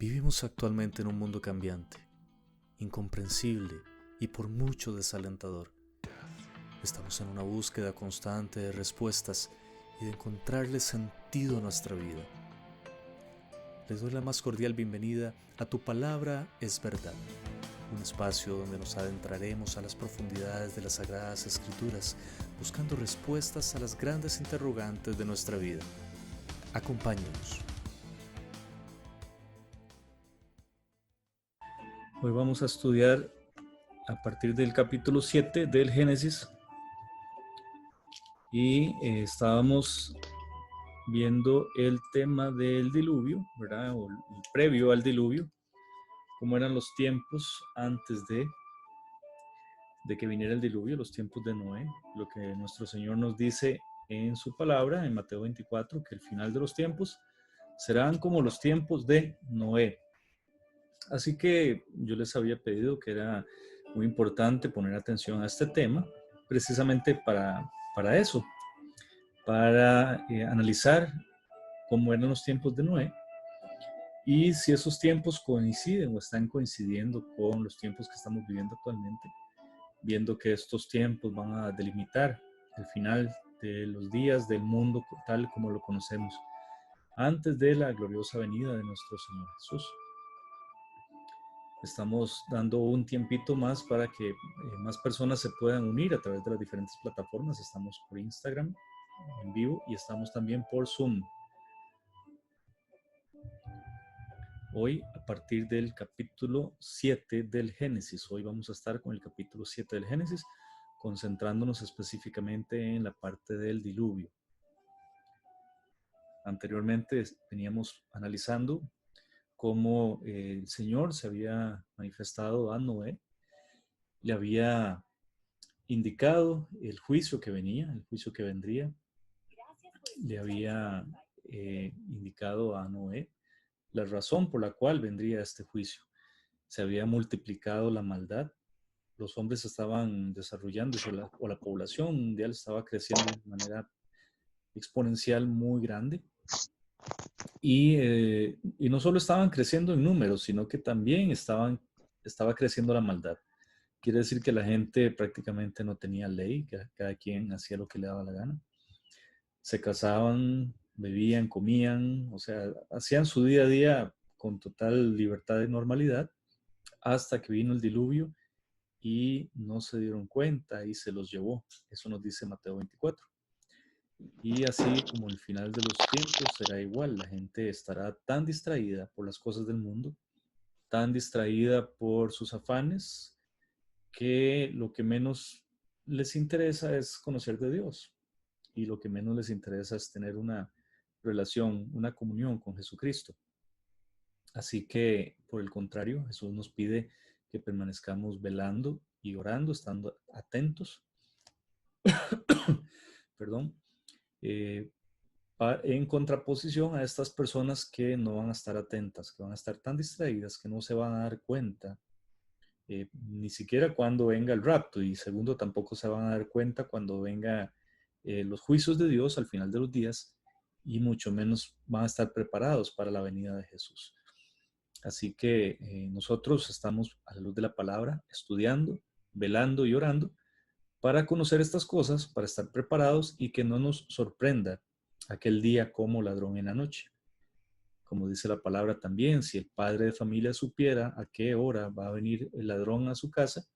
Vivimos actualmente en un mundo cambiante, incomprensible y por mucho desalentador. Estamos en una búsqueda constante de respuestas y de encontrarle sentido a nuestra vida. Les doy la más cordial bienvenida a Tu Palabra es Verdad, un espacio donde nos adentraremos a las profundidades de las Sagradas Escrituras, buscando respuestas a las grandes interrogantes de nuestra vida. Acompáñenos. Hoy vamos a estudiar a partir del capítulo 7 del Génesis y estábamos viendo el tema del diluvio, ¿verdad? O el previo al diluvio, cómo eran los tiempos antes de que viniera el diluvio, los tiempos de Noé, lo que nuestro Señor nos dice en su palabra, en Mateo 24, que el final de los tiempos serán como los tiempos de Noé. Así que yo les había pedido que era muy importante poner atención a este tema, precisamente para eso, para analizar cómo eran los tiempos de Noé y si esos tiempos coinciden o están coincidiendo con los tiempos que estamos viviendo actualmente, viendo que estos tiempos van a delimitar el final de los días del mundo tal como lo conocemos, antes de la gloriosa venida de nuestro Señor Jesús. Estamos dando un tiempito más para que más personas se puedan unir a través de las diferentes plataformas. Estamos por Instagram en vivo y estamos también por Zoom. Hoy, a partir del capítulo 7 del Génesis, hoy vamos a estar con el capítulo 7 del Génesis, concentrándonos específicamente en la parte del diluvio. Anteriormente veníamos analizando cómo el Señor se había manifestado a Noé, le había indicado el juicio que venía, el juicio que vendría, le había indicado a Noé la razón por la cual vendría este juicio. Se había multiplicado la maldad, los hombres estaban desarrollándose o la población mundial estaba creciendo de manera exponencial muy grande. Y no solo estaban creciendo en números, sino que también estaba creciendo la maldad. Quiere decir que la gente prácticamente no tenía ley, que cada quien hacía lo que le daba la gana. Se casaban, bebían, comían, o sea, hacían su día a día con total libertad y normalidad, hasta que vino el diluvio y no se dieron cuenta y se los llevó. Eso nos dice Mateo 24. Y así como el final de los tiempos será igual, la gente estará tan distraída por las cosas del mundo, tan distraída por sus afanes, que lo que menos les interesa es conocer de Dios y lo que menos les interesa es tener una relación, una comunión con Jesucristo. Así que, por el contrario, Jesús nos pide que permanezcamos velando y orando, estando atentos, perdón, en contraposición a estas personas que no van a estar atentas, que van a estar tan distraídas que no se van a dar cuenta ni siquiera cuando venga el rapto, y segundo, tampoco se van a dar cuenta cuando venga los juicios de Dios al final de los días, y mucho menos van a estar preparados para la venida de Jesús. Así que nosotros estamos a la luz de la palabra, estudiando, velando y orando para conocer estas cosas, para estar preparados y que no nos sorprenda aquel día como ladrón en la noche. Como dice la palabra también, si el padre de familia supiera a qué hora va a venir el ladrón a su casa,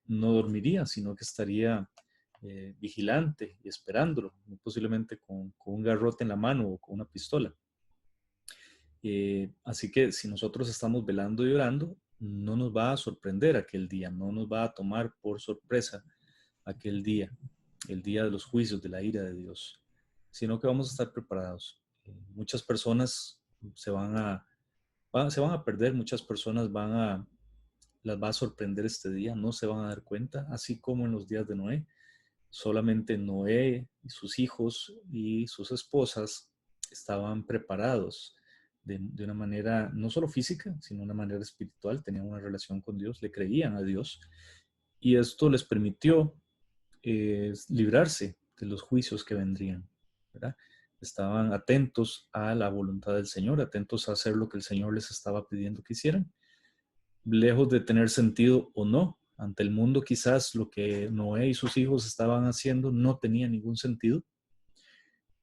no dormiría, sino que estaría vigilante y esperándolo, posiblemente con un garrote en la mano o con una pistola. Así que si nosotros estamos velando y orando, no nos va a sorprender aquel día, no nos va a tomar por sorpresa aquel día, el día de los juicios, de la ira de Dios, sino que vamos a estar preparados. Muchas personas se van a perder, muchas personas las va a sorprender este día, no se van a dar cuenta, así como en los días de Noé. Solamente Noé y sus hijos y sus esposas estaban preparados de una manera no solo física, sino una manera espiritual, tenían una relación con Dios, le creían a Dios, y esto les permitió librarse de los juicios que vendrían, ¿verdad? estaban atentos a la voluntad del Señor, atentos a hacer lo que el Señor les estaba pidiendo que hicieran, lejos de tener sentido o no. Ante el mundo quizás lo que Noé y sus hijos estaban haciendo no tenía ningún sentido.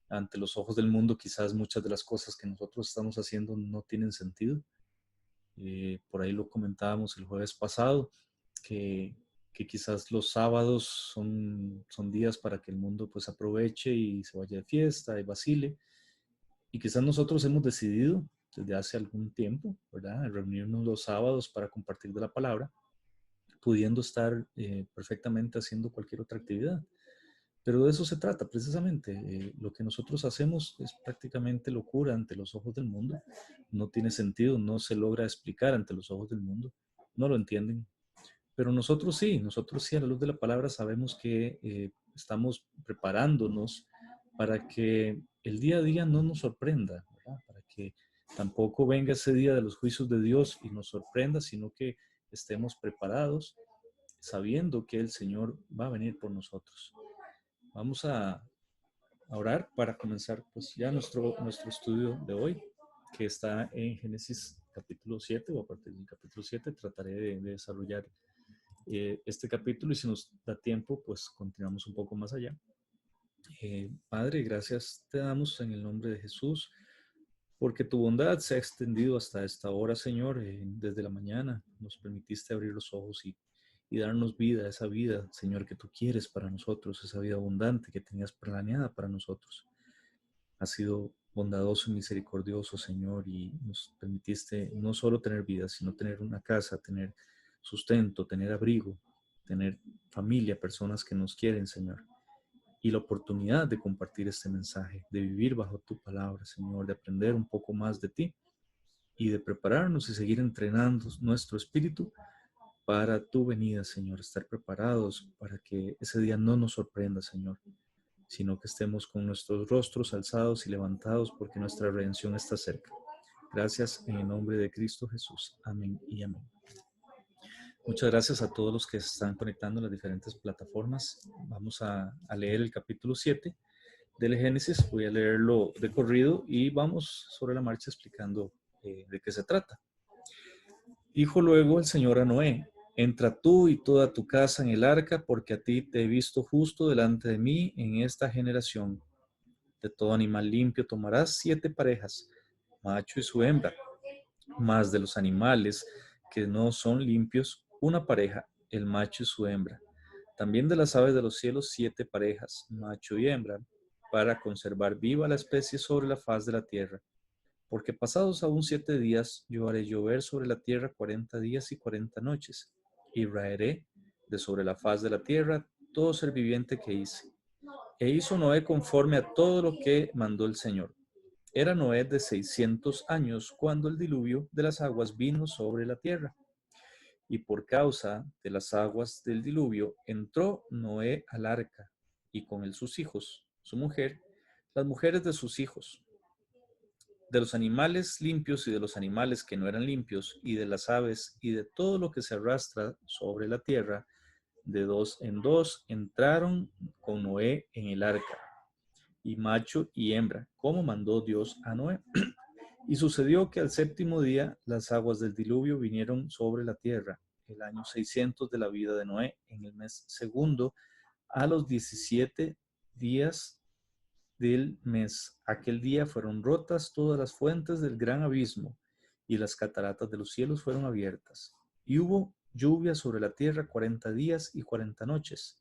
Ante los ojos del mundo quizás muchas de las cosas que nosotros estamos haciendo no tienen sentido. Por ahí lo comentábamos el jueves pasado, que, que quizás los sábados son días para que el mundo pues aproveche y se vaya de fiesta y vacile. Y quizás nosotros hemos decidido desde hace algún tiempo, ¿verdad?, reunirnos los sábados para compartir de la palabra, pudiendo estar perfectamente haciendo cualquier otra actividad. Pero de eso se trata precisamente. Lo que nosotros hacemos es prácticamente locura ante los ojos del mundo. No tiene sentido, no se logra explicar ante los ojos del mundo. No lo entienden. Pero nosotros sí a la luz de la palabra sabemos que estamos preparándonos para que el día a día no nos sorprenda, ¿verdad? Para que tampoco venga ese día de los juicios de Dios y nos sorprenda, sino que estemos preparados sabiendo que el Señor va a venir por nosotros. Vamos a orar para comenzar pues ya nuestro estudio de hoy, que está en Génesis capítulo 7, o a partir del capítulo 7 trataré de desarrollar este capítulo, y si nos da tiempo pues continuamos un poco más allá. Padre, gracias te damos en el nombre de Jesús, porque tu bondad se ha extendido hasta esta hora, Señor. Desde la mañana nos permitiste abrir los ojos y darnos vida, esa vida, Señor, que tú quieres para nosotros, esa vida abundante que tenías planeada para nosotros. Has sido bondadoso y misericordioso, Señor, y nos permitiste no solo tener vida, sino tener una casa, tener sustento, tener abrigo, tener familia, personas que nos quieren, Señor, y la oportunidad de compartir este mensaje, de vivir bajo tu palabra, Señor, de aprender un poco más de ti y de prepararnos y seguir entrenando nuestro espíritu para tu venida, Señor. Estar preparados para que ese día no nos sorprenda, Señor, sino que estemos con nuestros rostros alzados y levantados, porque nuestra redención está cerca. Gracias en el nombre de Cristo Jesús. Amén y amén. Muchas gracias a todos los que se están conectando en las diferentes plataformas. Vamos a leer el capítulo 7 del Génesis. Voy a leerlo de corrido y vamos sobre la marcha explicando de qué se trata. Dijo luego el Señor a Noé: entra tú y toda tu casa en el arca, porque a ti te he visto justo delante de mí en esta generación. De todo animal limpio tomarás 7 parejas, macho y su hembra, más de los animales que no son limpios, una pareja, el macho y su hembra. También de las aves de los cielos 7 parejas, macho y hembra, para conservar viva la especie sobre la faz de la tierra. Porque pasados aún 7 días, yo haré llover sobre la tierra 40 días y 40 noches, y raeré de sobre la faz de la tierra todo ser viviente que hice. E hizo Noé conforme a todo lo que mandó el Señor. Era Noé de 600 años cuando el diluvio de las aguas vino sobre la tierra. Y por causa de las aguas del diluvio entró Noé al arca, y con él sus hijos, su mujer, las mujeres de sus hijos, de los animales limpios y de los animales que no eran limpios, y de las aves y de todo lo que se arrastra sobre la tierra, de 2 en 2 entraron con Noé en el arca, y macho y hembra, como mandó Dios a Noé. Y sucedió que al 7º día las aguas del diluvio vinieron sobre la tierra, el año 600 de la vida de Noé, en el mes segundo, a los 17 días del mes. Aquel día fueron rotas todas las fuentes del gran abismo, y las cataratas de los cielos fueron abiertas. Y hubo lluvia sobre la tierra 40 días y 40 noches.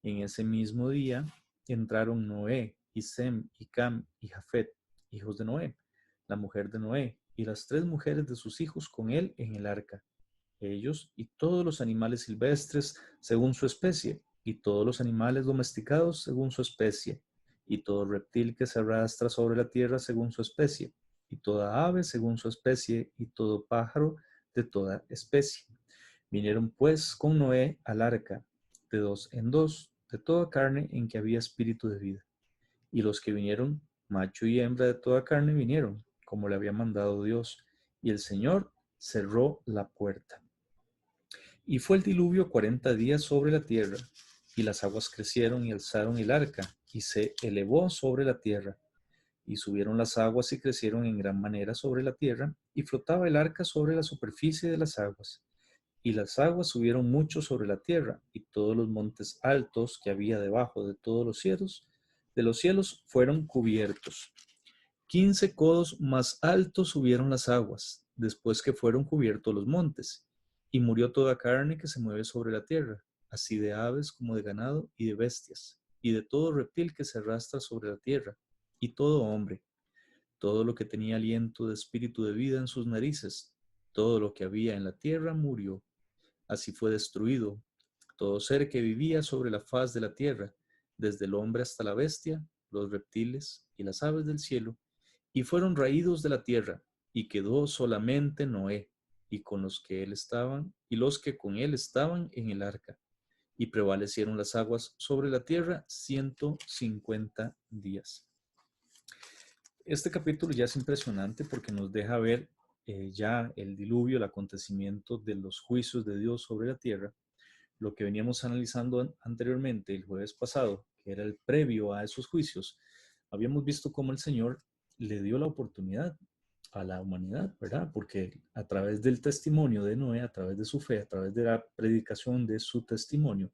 En ese mismo día entraron Noé, y Sem, y Cam, y Jafet, hijos de Noé, la mujer de Noé, y las 3 mujeres de sus hijos con él en el arca, ellos y todos los animales silvestres según su especie, y todos los animales domesticados según su especie, y todo reptil que se arrastra sobre la tierra según su especie, y toda ave según su especie, y todo pájaro de toda especie. Vinieron pues con Noé al arca, de 2 en 2, de toda carne en que había espíritu de vida. Y los que vinieron, macho y hembra de toda carne, vinieron, como le había mandado Dios, y el Señor cerró la puerta. Y fue el diluvio 40 días sobre la tierra, y las aguas crecieron y alzaron el arca, y se elevó sobre la tierra. Y subieron las aguas y crecieron en gran manera sobre la tierra, y flotaba el arca sobre la superficie de las aguas. Y las aguas subieron mucho sobre la tierra, y todos los montes altos que había debajo de todos de los cielos, fueron cubiertos. 15 codos más altos subieron las aguas, después que fueron cubiertos los montes. Y murió toda carne que se mueve sobre la tierra, así de aves como de ganado y de bestias, y de todo reptil que se arrastra sobre la tierra, y todo hombre, todo lo que tenía aliento de espíritu de vida en sus narices, todo lo que había en la tierra murió. Así fue destruido todo ser que vivía sobre la faz de la tierra, desde el hombre hasta la bestia, los reptiles y las aves del cielo, y fueron raídos de la tierra, y quedó solamente Noé, y con los que él estaban, y los que con él estaban en el arca, y prevalecieron las aguas sobre la tierra 150 días. Este capítulo ya es impresionante porque nos deja ver ya el diluvio, el acontecimiento de los juicios de Dios sobre la tierra, lo que veníamos analizando anteriormente el jueves pasado, que era el previo a esos juicios. Habíamos visto cómo el Señor le dio la oportunidad a la humanidad, ¿verdad? Porque a través del testimonio de Noé, a través de su fe, a través de la predicación de su testimonio,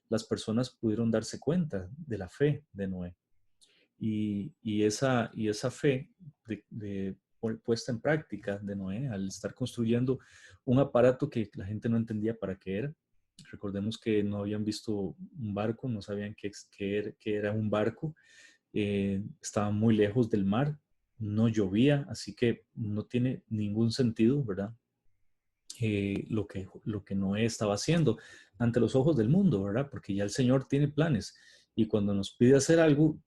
las personas pudieron darse cuenta de la fe de Noé. Y esa fe puesta en práctica de Noé al estar construyendo un aparato que la gente no entendía para qué era. Recordemos que no habían visto un barco, no sabían que era un barco, estaban muy lejos del mar, no llovía, así que no tiene ningún sentido, ¿verdad? Lo que Noé estaba haciendo ante los ojos del mundo, ¿verdad? Porque ya el Señor tiene planes y cuando nos pide hacer algo,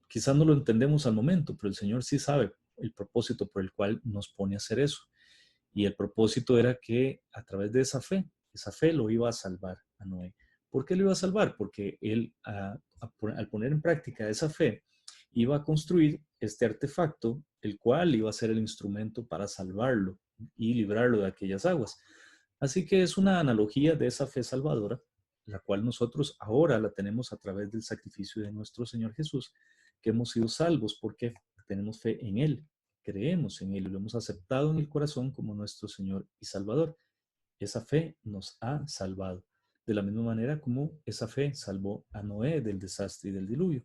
quizás no lo entendemos al momento, pero el Señor sí sabe el propósito por el cual nos pone a hacer eso. Y el propósito era que a través de esa fe lo iba a salvar a Noé. ¿Por qué lo iba a salvar? Porque él, al poner en práctica esa fe, iba a construir este artefacto, el cual iba a ser el instrumento para salvarlo y librarlo de aquellas aguas. Así que es una analogía de esa fe salvadora, la cual nosotros ahora la tenemos a través del sacrificio de nuestro Señor Jesús, que hemos sido salvos porque tenemos fe en Él, creemos en Él y lo hemos aceptado en el corazón como nuestro Señor y Salvador. Esa fe nos ha salvado, de la misma manera como esa fe salvó a Noé del desastre y del diluvio.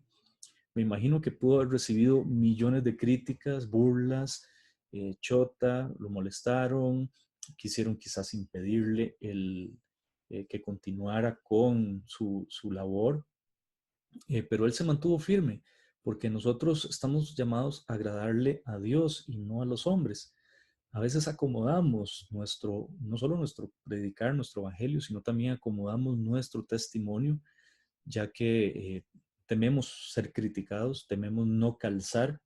Me imagino que pudo haber recibido millones de críticas, burlas, chota, lo molestaron, quisieron quizás impedirle que continuara con su labor, pero él se mantuvo firme, porque nosotros estamos llamados a agradarle a Dios y no a los hombres. A veces acomodamos no solo nuestro predicar, nuestro evangelio, sino también acomodamos nuestro testimonio, ya que tememos ser criticados, tememos no calzar,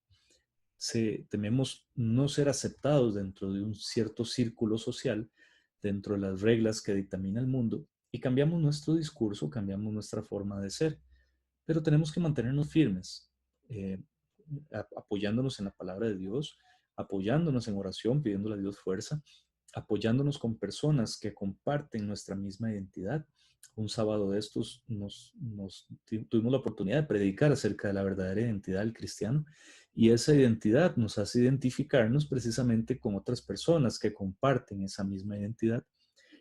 tememos no ser aceptados dentro de un cierto círculo social, dentro de las reglas que dictamina el mundo, y cambiamos nuestro discurso, cambiamos nuestra forma de ser, pero tenemos que mantenernos firmes, eh, apoyándonos en la palabra de Dios, apoyándonos en oración, pidiéndole a Dios fuerza, apoyándonos con personas que comparten nuestra misma identidad. Un sábado de estos tuvimos la oportunidad de predicar acerca de la verdadera identidad del cristiano y esa identidad nos hace identificarnos precisamente con otras personas que comparten esa misma identidad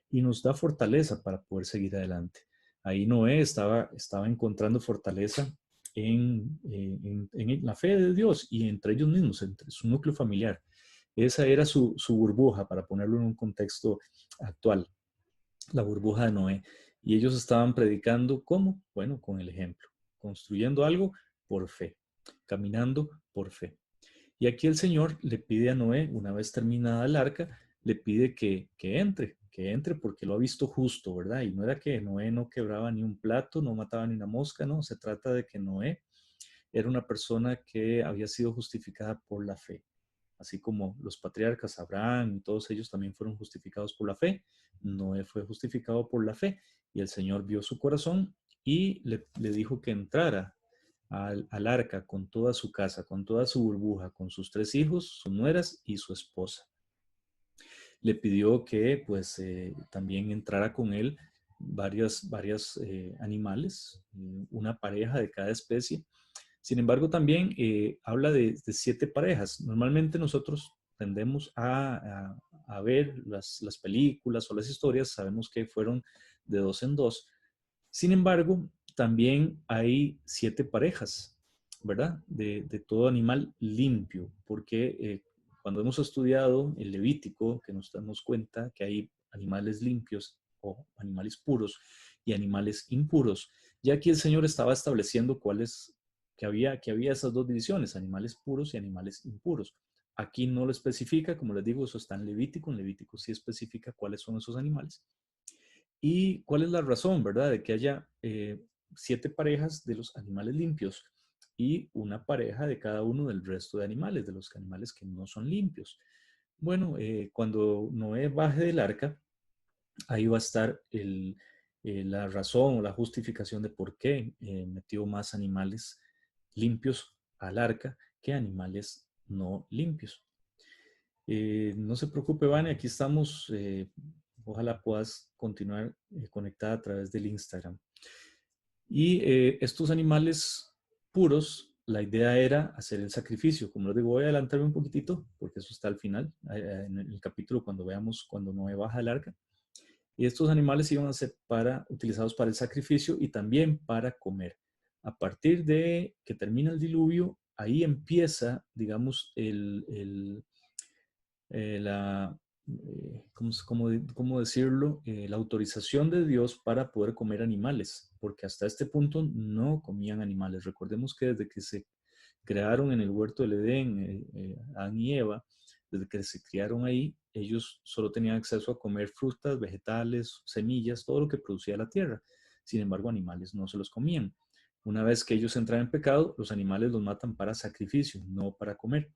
y nos da fortaleza para poder seguir adelante. Ahí Noé estaba encontrando fortaleza en la fe de Dios y entre ellos mismos, entre su núcleo familiar. Esa era su burbuja, para ponerlo en un contexto actual, la burbuja de Noé. Y ellos estaban predicando, ¿cómo? Bueno, con el ejemplo, construyendo algo por fe, caminando por fe. Y aquí el Señor le pide a Noé, una vez terminada el arca, le pide que entre porque lo ha visto justo, ¿verdad? Y no era que Noé no quebraba ni un plato, no mataba ni una mosca, no, se trata de que Noé era una persona que había sido justificada por la fe, así como los patriarcas Abraham y todos ellos también fueron justificados por la fe. Noé fue justificado por la fe y el Señor vio su corazón y le dijo que entrara al arca con toda su casa, con toda su burbuja, con sus 3 hijos, sus nueras y su esposa. Le pidió que pues también entrara con él varios animales, una pareja de cada especie, Sin embargo, también habla de 7 parejas. Normalmente nosotros tendemos a ver las películas o las historias, sabemos que fueron de 2 en 2. Sin embargo, también hay 7 parejas, ¿verdad? De todo animal limpio, porque cuando hemos estudiado el Levítico, que nos damos cuenta que hay animales limpios o animales puros y animales impuros, ya aquí el Señor estaba estableciendo que había esas dos divisiones, animales puros y animales impuros. Aquí no lo especifica, como les digo, eso está en Levítico sí especifica cuáles son esos animales. ¿Y cuál es la razón, verdad? De que haya 7 parejas de los animales limpios y una pareja de cada uno del resto de animales, de los animales que no son limpios. Bueno, cuando Noé baje del arca, ahí va a estar la razón o la justificación de por qué metió más animales limpios al arca que animales no limpios. No se preocupe, Vane, aquí estamos. Ojalá puedas continuar conectada a través del Instagram. Y estos animales puros, la idea era hacer el sacrificio. Como les digo, voy a adelantarme un poquitito, porque eso está al final, en el capítulo cuando veamos cuando Noé baja el arca. Y estos animales iban a ser utilizados para el sacrificio y también para comer. A partir de que termina el diluvio, ahí empieza, digamos, la, ¿cómo decirlo? La autorización de Dios para poder comer animales, porque hasta este punto no comían animales. Recordemos que desde que se crearon en el huerto del Edén, Adán y Eva, desde que se criaron ahí, ellos solo tenían acceso a comer frutas, vegetales, semillas, todo lo que producía la tierra. Sin embargo, animales no se los comían. Una vez que ellos entran en pecado, los animales los matan para sacrificio, no para comer.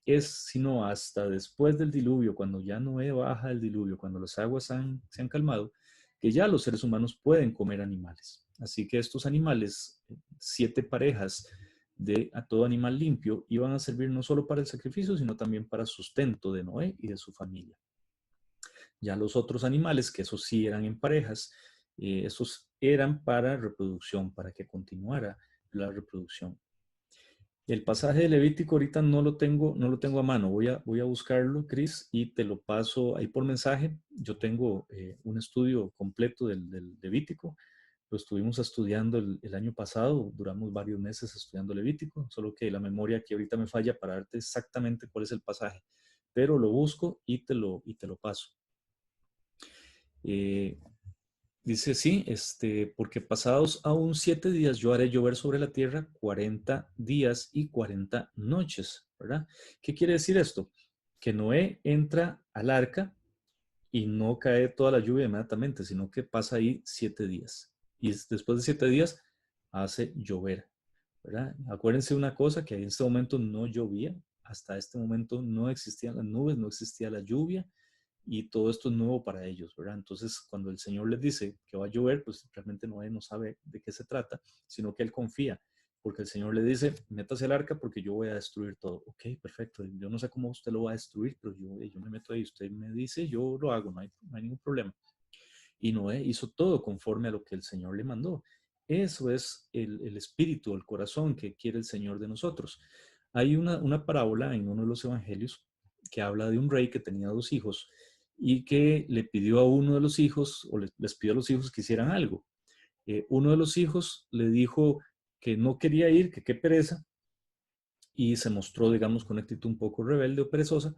Es sino hasta después del diluvio, cuando ya Noé baja el diluvio, cuando las aguas se han calmado, que ya los seres humanos pueden comer animales. Así que estos animales, 7 parejas de a todo animal limpio, iban a servir no solo para el sacrificio, sino también para sustento de Noé y de su familia. Ya los otros animales, que esos sí eran en parejas, esos eran para reproducción, para que continuara la reproducción. El pasaje de Levítico ahorita no lo tengo a mano. Voy a buscarlo, Cris, y te lo paso ahí por mensaje. Yo tengo un estudio completo del Levítico. Lo estuvimos estudiando el año pasado. Duramos varios meses estudiando Levítico, solo que la memoria aquí ahorita me falla para darte exactamente cuál es el pasaje. Pero lo busco y te lo paso. Eh, Dice, sí, porque pasados aún 7 días yo haré llover sobre la tierra 40 días y 40 noches, ¿verdad? ¿Qué quiere decir esto? Que Noé entra al arca y no cae toda la lluvia inmediatamente, sino que pasa ahí 7 días. Y después de 7 días hace llover, ¿verdad? Acuérdense una cosa, que en este momento no llovía, hasta este momento no existían las nubes, no existía la lluvia, y todo esto es nuevo para ellos, ¿verdad? Entonces, cuando el Señor les dice que va a llover, pues realmente Noé no sabe de qué se trata, sino que él confía, porque el Señor le dice, métase al arca porque yo voy a destruir todo. Ok, perfecto, yo no sé cómo usted lo va a destruir, pero yo me meto ahí, usted me dice, yo lo hago, no hay ningún problema. Y Noé hizo todo conforme a lo que el Señor le mandó. Eso es el espíritu, el corazón que quiere el Señor de nosotros. Hay una parábola en uno de los evangelios que habla de un rey que tenía 2 hijos y que le pidió a uno de los hijos, o les pidió a los hijos que hicieran algo. Uno de los hijos le dijo que no quería ir, que qué pereza, y se mostró, digamos, con actitud un poco rebelde o perezosa,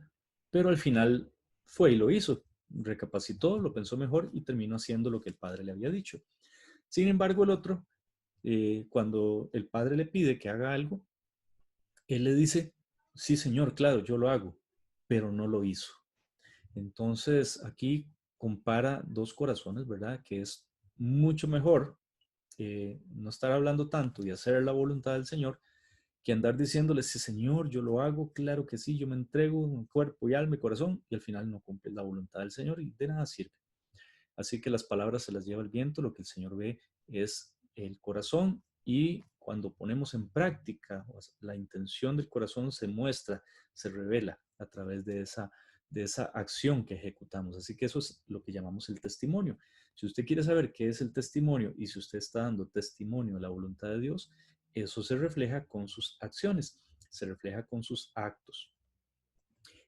pero al final fue y lo hizo. Recapacitó, lo pensó mejor y terminó haciendo lo que el padre le había dicho. Sin embargo, el otro, cuando el padre le pide que haga algo, él le dice, sí, señor, claro, yo lo hago, pero no lo hizo. Entonces, aquí compara dos corazones, ¿verdad? Que es mucho mejor no estar hablando tanto y hacer la voluntad del Señor que andar diciéndole, sí, Señor, yo lo hago, claro que sí, yo me entrego en cuerpo y alma y corazón, y al final no cumple la voluntad del Señor y de nada sirve. Así que las palabras se las lleva el viento, lo que el Señor ve es el corazón, y cuando ponemos en práctica, la intención del corazón se muestra, se revela a través de esa acción que ejecutamos. Así que eso es lo que llamamos el testimonio. Si usted quiere saber qué es el testimonio y si usted está dando testimonio de la voluntad de Dios, eso se refleja con sus acciones, se refleja con sus actos.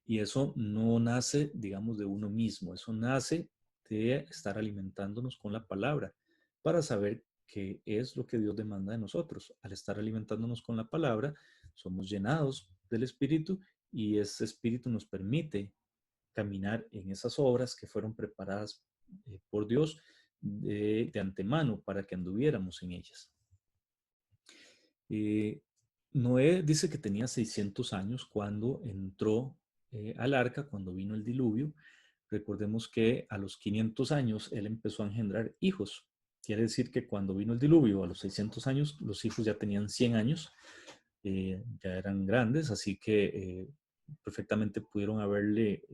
Y eso no nace, digamos, de uno mismo, eso nace de estar alimentándonos con la palabra para saber qué es lo que Dios demanda de nosotros. Al estar alimentándonos con la palabra, somos llenados del Espíritu y ese Espíritu nos permite caminar en esas obras que fueron preparadas por Dios de antemano para que anduviéramos en ellas. Eh, Noé dice que tenía 600 años cuando entró al arca, cuando vino el diluvio. Recordemos que a los 500 años él empezó a engendrar hijos. Quiere decir que cuando vino el diluvio, a los 600 años, los hijos ya tenían 100 años, ya eran grandes, así que perfectamente pudieron haberle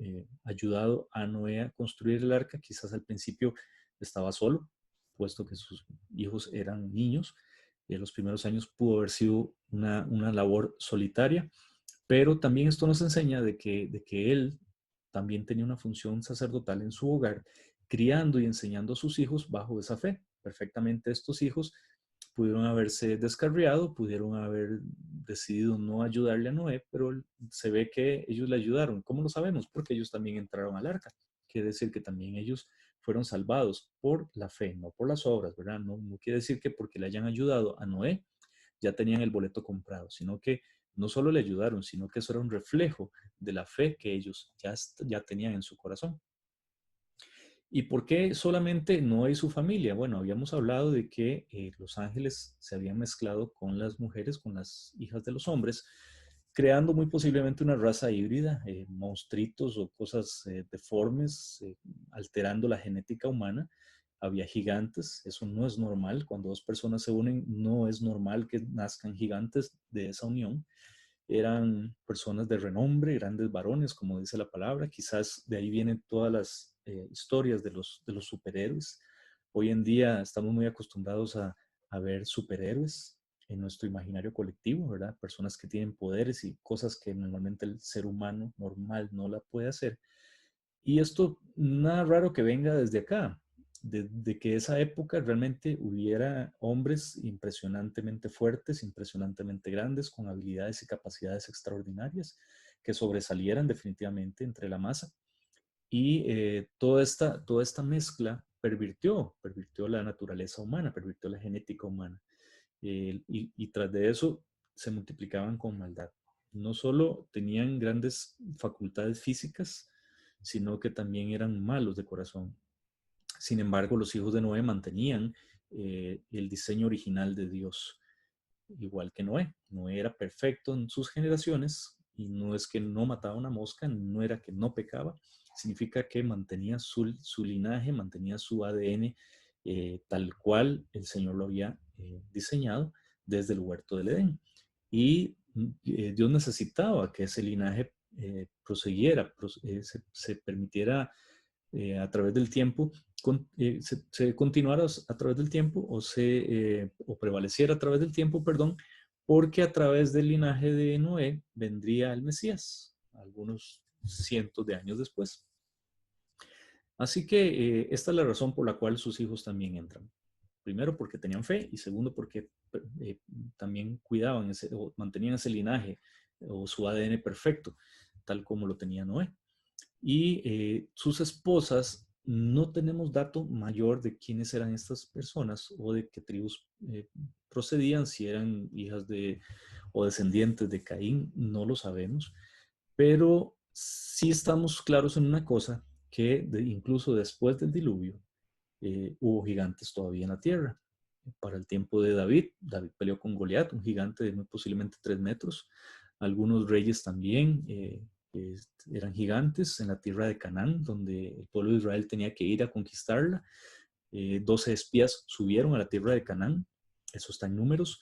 ayudado a Noé a construir el arca. Quizás al principio estaba solo, puesto que sus hijos eran niños. En los primeros años pudo haber sido una labor solitaria, pero también esto nos enseña de que él también tenía una función sacerdotal en su hogar, criando y enseñando a sus hijos bajo esa fe. Perfectamente estos hijos pudieron haberse descarriado, pudieron haber decidido no ayudarle a Noé, pero se ve que ellos le ayudaron. ¿Cómo lo sabemos? Porque ellos también entraron al arca. Quiere decir que también ellos fueron salvados por la fe, no por las obras, ¿verdad? No quiere decir que porque le hayan ayudado a Noé ya tenían el boleto comprado, sino que no solo le ayudaron, sino que eso era un reflejo de la fe que ellos ya tenían en su corazón. ¿Y por qué solamente Noé y su familia? Bueno, habíamos hablado de que los ángeles se habían mezclado con las mujeres, con las hijas de los hombres, creando muy posiblemente una raza híbrida, monstruitos o cosas deformes, alterando la genética humana. Había gigantes, eso no es normal. Cuando dos personas se unen, no es normal que nazcan gigantes de esa unión. Eran personas de renombre, grandes varones, como dice la palabra. Quizás de ahí vienen todas las historias de los superhéroes. Hoy en día estamos muy acostumbrados a ver superhéroes en nuestro imaginario colectivo, ¿verdad? Personas que tienen poderes y cosas que normalmente el ser humano normal no la puede hacer. Y esto, nada raro que venga desde acá, de que esa época realmente hubiera hombres impresionantemente fuertes, impresionantemente grandes, con habilidades y capacidades extraordinarias, que sobresalieran definitivamente entre la masa. Y toda esta mezcla pervirtió la naturaleza humana, pervirtió la genética humana. Y tras de eso se multiplicaban con maldad. No solo tenían grandes facultades físicas, sino que también eran malos de corazón. Sin embargo, los hijos de Noé mantenían el diseño original de Dios, igual que Noé. Noé era perfecto en sus generaciones y no es que no mataba una mosca, no era que no pecaba, significa que mantenía su linaje, mantenía su ADN tal cual el Señor lo había diseñado desde el huerto del Edén. Y Dios necesitaba que ese linaje prosiguiera, se permitiera a través del tiempo, se continuara a través del tiempo o prevaleciera a través del tiempo, perdón, porque a través del linaje de Noé vendría el Mesías, algunos cientos de años después. Así que esta es la razón por la cual sus hijos también entran. Primero porque tenían fe y segundo porque eh, también cuidaban o mantenían ese linaje o su ADN perfecto, tal como lo tenía Noé. Y sus esposas, no tenemos dato mayor de quiénes eran estas personas o de qué tribus procedían, si eran hijas de o descendientes de Caín, no lo sabemos, pero sí estamos claros en una cosa, que incluso después del diluvio hubo gigantes todavía en la tierra. Para el tiempo de David, David peleó con Goliat, un gigante de muy posiblemente 3 metros. Algunos reyes también eran gigantes en la tierra de Canaán, donde el pueblo de Israel tenía que ir a conquistarla. 12 espías subieron a la tierra de Canaán, eso está en Números,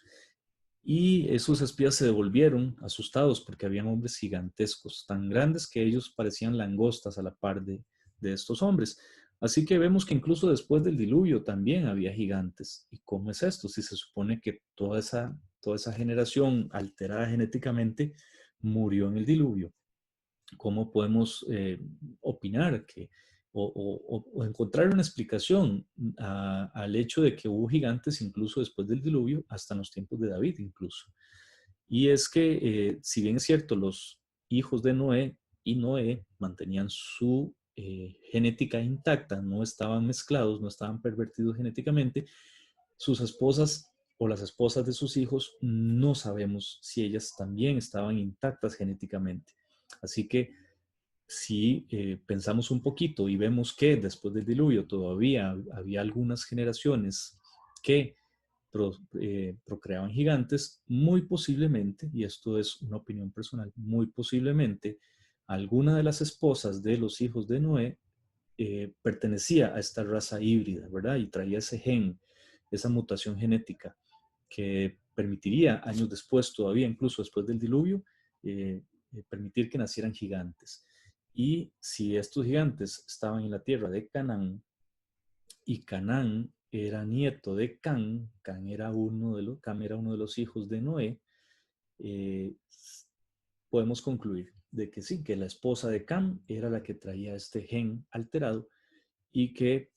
y esos espías se devolvieron asustados porque habían hombres gigantescos, tan grandes que ellos parecían langostas a la par de estos hombres. Así que vemos que incluso después del diluvio también había gigantes. ¿Y cómo es esto? Si se supone que toda esa generación alterada genéticamente murió en el diluvio, ¿cómo podemos opinar que o encontrar una explicación al hecho de que hubo gigantes incluso después del diluvio, hasta en los tiempos de David incluso. Y es que, si bien es cierto, los hijos de Noé y Noé mantenían su genética intacta, no estaban mezclados, no estaban pervertidos genéticamente, sus esposas o las esposas de sus hijos no sabemos si ellas también estaban intactas genéticamente. Así que si pensamos un poquito y vemos que después del diluvio todavía había algunas generaciones que procreaban gigantes, muy posiblemente, y esto es una opinión personal, muy posiblemente alguna de las esposas de los hijos de Noé pertenecía a esta raza híbrida, ¿verdad? Y traía ese gen, esa mutación genética que permitiría años después, todavía incluso después del diluvio, permitir que nacieran gigantes. Y si estos gigantes estaban en la tierra de Canaán, y Canaán era nieto de Can, Can era uno de los hijos de Noé, eh, podemos concluir de que sí, que la esposa de Can era la que traía este gen alterado y que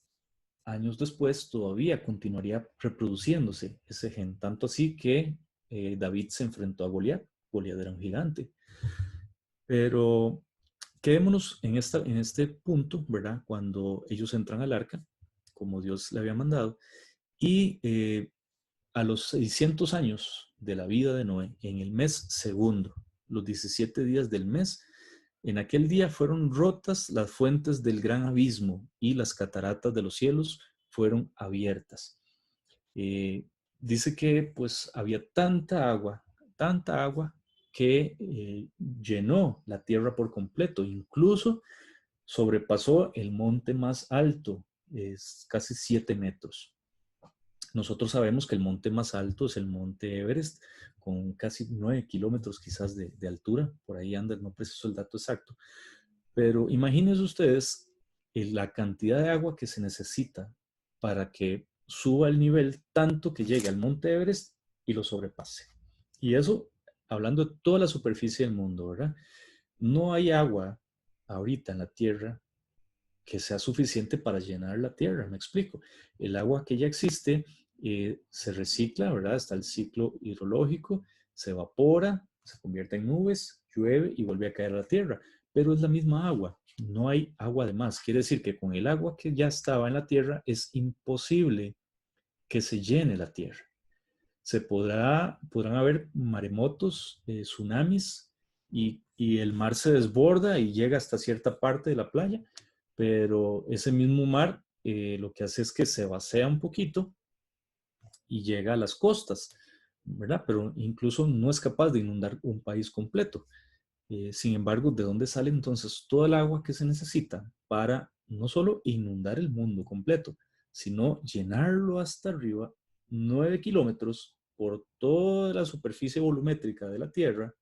años después todavía continuaría reproduciéndose ese gen, tanto así que David se enfrentó a Goliat. Goliat era un gigante. Pero quedémonos en este punto, ¿verdad? Cuando ellos entran al arca, como Dios le había mandado, y a los 600 años de la vida de Noé, en el mes segundo, los 17 días del mes, en aquel día fueron rotas las fuentes del gran abismo y las cataratas de los cielos fueron abiertas. Eh, Dice que pues había tanta agua que llenó la tierra por completo, incluso sobrepasó el monte más alto, es casi 7 metros. Nosotros sabemos que el monte más alto es el monte Everest, con casi 9 kilómetros quizás de altura, por ahí anda, no preciso el dato exacto, pero imagínense ustedes la cantidad de agua que se necesita para que suba el nivel tanto que llegue al monte Everest y lo sobrepase. Y eso hablando de toda la superficie del mundo, ¿verdad? No hay agua ahorita en la Tierra que sea suficiente para llenar la tierra, me explico. El agua que ya existe se recicla, ¿verdad? Está el ciclo hidrológico, se evapora, se convierte en nubes, llueve y vuelve a caer a la tierra, pero es la misma agua, no hay agua de más. Quiere decir que con el agua que ya estaba en la tierra es imposible que se llene la tierra. Podrán haber maremotos, tsunamis, y el mar se desborda y llega hasta cierta parte de la playa, pero ese mismo mar lo que hace es que se vacía un poquito y llega a las costas, ¿verdad? Pero incluso no es capaz de inundar un país completo. Sin embargo, ¿de dónde sale entonces toda el agua que se necesita para no solo inundar el mundo completo, sino llenarlo hasta arriba, 9 kilómetros por toda la superficie volumétrica de la Tierra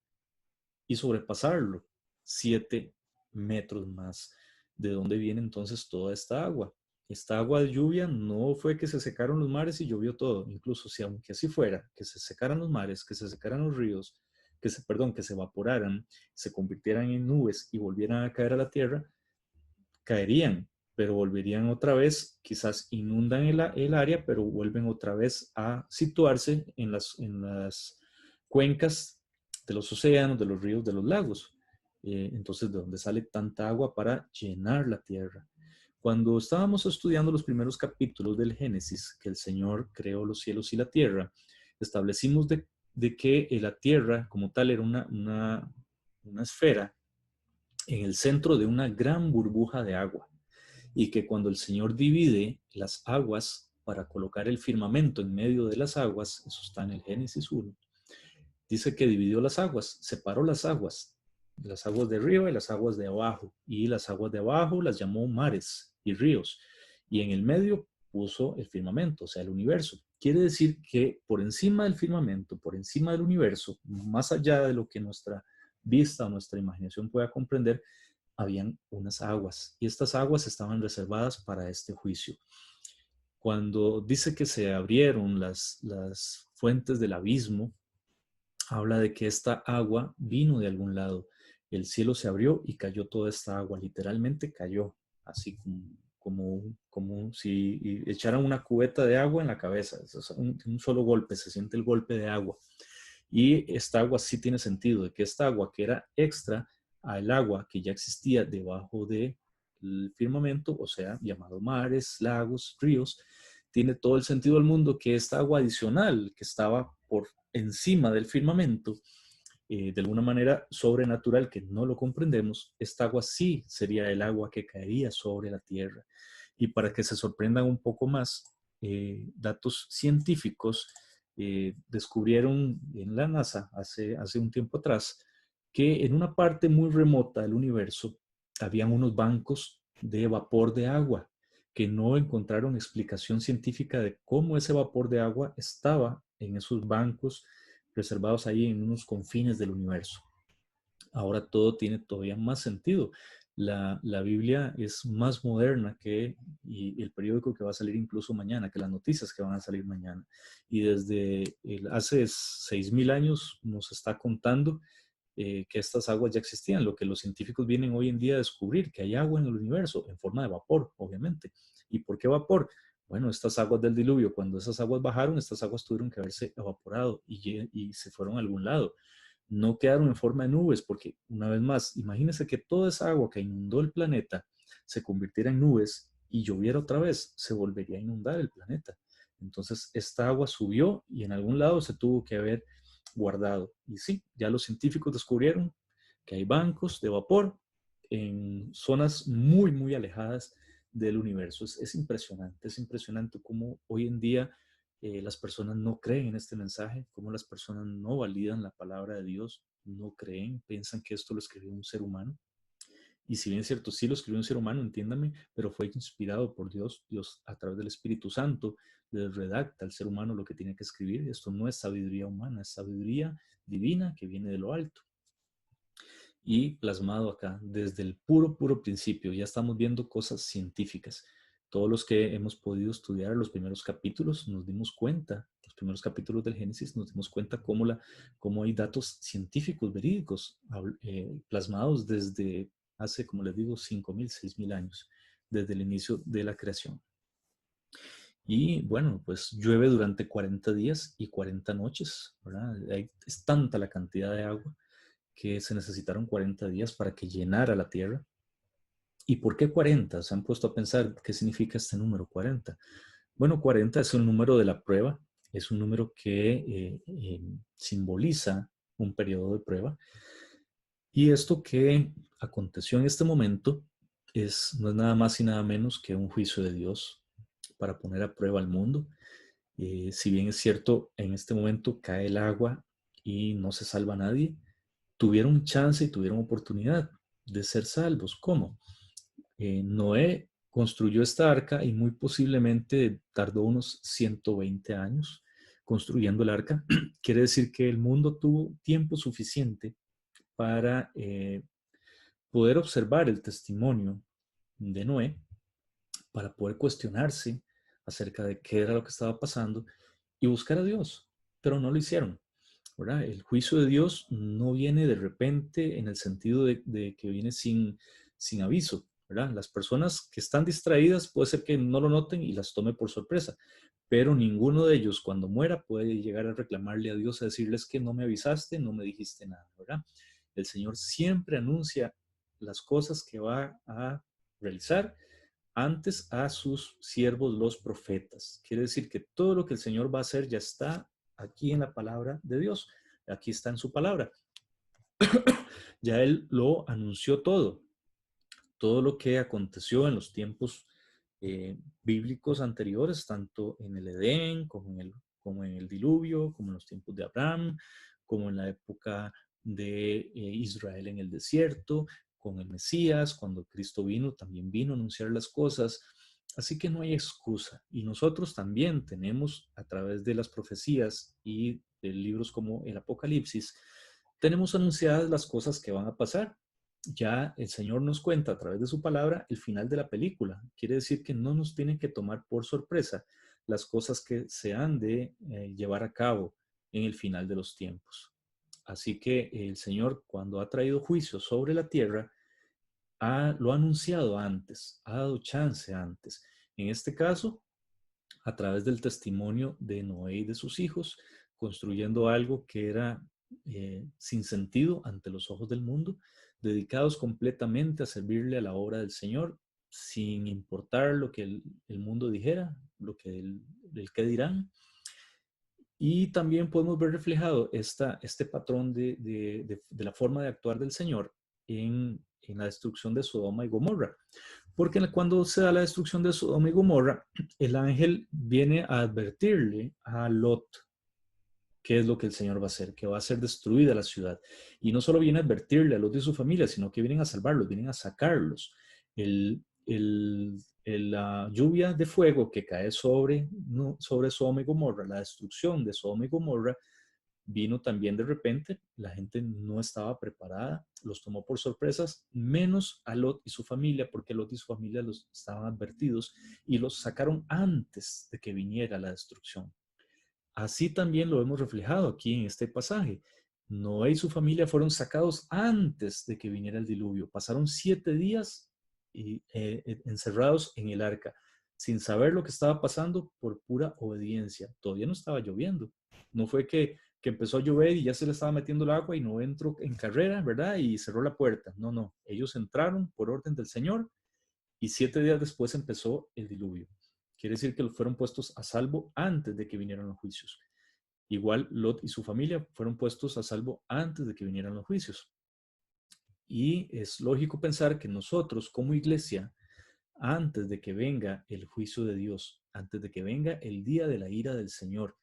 y sobrepasarlo 7 metros más? ¿De dónde viene entonces toda esta agua? Esta agua de lluvia no fue que se secaron los mares y llovió todo. Incluso si aunque así fuera, que se secaran los mares, que se secaran los ríos, que se evaporaran, se convirtieran en nubes y volvieran a caer a la tierra, caerían, pero volverían otra vez, quizás inundan el área, pero vuelven otra vez a situarse en las cuencas de los océanos, de los ríos, de los lagos. Entonces, ¿de dónde sale tanta agua para llenar la tierra? Cuando estábamos estudiando los primeros capítulos del Génesis, que el Señor creó los cielos y la tierra, establecimos de que la tierra como tal era una esfera en el centro de una gran burbuja de agua y que cuando el Señor divide las aguas para colocar el firmamento en medio de las aguas, eso está en el Génesis 1, dice que dividió las aguas, separó las aguas de arriba y las aguas de abajo, y las aguas de abajo las llamó mares y ríos, y en el medio puso el firmamento, o sea, el universo. Quiere decir que por encima del firmamento, por encima del universo, más allá de lo que nuestra vista o nuestra imaginación pueda comprender, habían unas aguas, y estas aguas estaban reservadas para este juicio. Cuando dice que se abrieron las fuentes del abismo, habla de que esta agua vino de algún lado. El cielo se abrió y cayó toda esta agua, literalmente cayó así como si echaran una cubeta de agua en la cabeza. Es un solo golpe, se siente el golpe de agua. Y esta agua sí tiene sentido, de que esta agua que era extra al agua que ya existía debajo del firmamento, o sea, llamado mares, lagos, ríos, tiene todo el sentido del mundo que esta agua adicional que estaba por encima del firmamento, de alguna manera sobrenatural que no lo comprendemos, esta agua sí sería el agua que caería sobre la tierra. Y para que se sorprendan un poco más, datos científicos descubrieron en la NASA hace un tiempo atrás que en una parte muy remota del universo habían unos bancos de vapor de agua que no encontraron explicación científica de cómo ese vapor de agua estaba en esos bancos reservados ahí en unos confines del universo. Ahora todo tiene todavía más sentido. La Biblia es más moderna que y el periódico que va a salir incluso mañana, que las noticias que van a salir mañana. Y desde hace 6.000 años nos está contando que estas aguas ya existían, lo que los científicos vienen hoy en día a descubrir, que hay agua en el universo, en forma de vapor, obviamente. ¿Y por qué vapor? Bueno, estas aguas del diluvio, cuando esas aguas bajaron, estas aguas tuvieron que haberse evaporado y se fueron a algún lado. No quedaron en forma de nubes, porque una vez más, imagínense que toda esa agua que inundó el planeta se convirtiera en nubes y lloviera otra vez, se volvería a inundar el planeta. Entonces, esta agua subió y en algún lado se tuvo que haber guardado. Y sí, ya los científicos descubrieron que hay bancos de vapor en zonas muy, muy alejadas del universo. Es impresionante cómo hoy en día las personas no creen en este mensaje, cómo las personas no validan la palabra de Dios, no creen, piensan que esto lo escribió un ser humano. Y si bien es cierto, sí lo escribió un ser humano, entiéndame, pero fue inspirado por Dios. Dios a través del Espíritu Santo le redacta al ser humano lo que tiene que escribir. Esto no es sabiduría humana, es sabiduría divina que viene de lo alto. Y plasmado acá desde el puro principio. Ya estamos viendo cosas científicas. Todos los que hemos podido estudiar los primeros capítulos nos dimos cuenta, los primeros capítulos del Génesis, nos dimos cuenta cómo hay datos científicos verídicos plasmados desde hace, como les digo, 5.000, 6.000 años, desde el inicio de la creación. Y bueno, pues llueve durante 40 días y 40 noches, ¿verdad? Es tanta la cantidad de agua que se necesitaron 40 días para que llenara la tierra. ¿Y por qué 40? ¿Se han puesto a pensar qué significa este número 40? Bueno, 40 es un número de la prueba, es un número que simboliza un periodo de prueba. Y esto que aconteció en este momento no es nada más y nada menos que un juicio de Dios para poner a prueba al mundo. Si bien es cierto, en este momento cae el agua y no se salva a nadie, tuvieron chance y tuvieron oportunidad de ser salvos. ¿Cómo? Noé construyó esta arca y muy posiblemente tardó unos 120 años construyendo el arca. Quiere decir que el mundo tuvo tiempo suficiente para poder observar el testimonio de Noé, para poder cuestionarse acerca de qué era lo que estaba pasando y buscar a Dios, pero no lo hicieron. ¿Verdad? El juicio de Dios no viene de repente en el sentido de que viene sin aviso. ¿Verdad? Las personas que están distraídas puede ser que no lo noten y las tome por sorpresa, pero ninguno de ellos cuando muera puede llegar a reclamarle a Dios, a decirles que no me avisaste, no me dijiste nada. ¿Verdad? El Señor siempre anuncia las cosas que va a realizar antes a sus siervos los profetas. Quiere decir que todo lo que el Señor va a hacer ya está aquí en la palabra de Dios. Aquí está en su palabra. Ya Él lo anunció todo. Todo lo que aconteció en los tiempos bíblicos anteriores, tanto en el Edén como en el diluvio, como en los tiempos de Abraham, como en la época de Israel en el desierto, con el Mesías, cuando Cristo vino, también vino a anunciar las cosas. Así que no hay excusa. Y nosotros también tenemos, a través de las profecías y de libros como el Apocalipsis, tenemos anunciadas las cosas que van a pasar. Ya el Señor nos cuenta a través de su palabra el final de la película. Quiere decir que no nos tienen que tomar por sorpresa las cosas que se han de llevar a cabo en el final de los tiempos. Así que el Señor, cuando ha traído juicio sobre la tierra, lo ha anunciado antes, ha dado chance antes. En este caso, a través del testimonio de Noé y de sus hijos, construyendo algo que era sin sentido ante los ojos del mundo, dedicados completamente a servirle a la obra del Señor, sin importar lo que el mundo dijera, lo que el qué dirán. Y también podemos ver reflejado este patrón de la forma de actuar del Señor en la destrucción de Sodoma y Gomorra. Porque cuando se da la destrucción de Sodoma y Gomorra, el ángel viene a advertirle a Lot qué es lo que el Señor va a hacer, que va a ser destruida la ciudad. Y no solo viene a advertirle a Lot y su familia, sino que vienen a salvarlos, vienen a sacarlos. La lluvia de fuego que cae sobre Sodoma y Gomorra, la destrucción de Sodoma y Gomorra, vino también de repente, la gente no estaba preparada, los tomó por sorpresas, menos a Lot y su familia, porque Lot y su familia los estaban advertidos y los sacaron antes de que viniera la destrucción. Así también lo hemos reflejado aquí en este pasaje. Noé y su familia fueron sacados antes de que viniera el diluvio. Pasaron 7 días encerrados en el arca, sin saber lo que estaba pasando por pura obediencia. Todavía no estaba lloviendo. No fue que empezó a llover y ya se le estaba metiendo el agua y no entró en carrera, ¿verdad? Y cerró la puerta. No, no. Ellos entraron por orden del Señor y 7 días después empezó el diluvio. Quiere decir que fueron puestos a salvo antes de que vinieran los juicios. Igual Lot y su familia fueron puestos a salvo antes de que vinieran los juicios. Y es lógico pensar que nosotros como iglesia, antes de que venga el juicio de Dios, antes de que venga el día de la ira del Señor,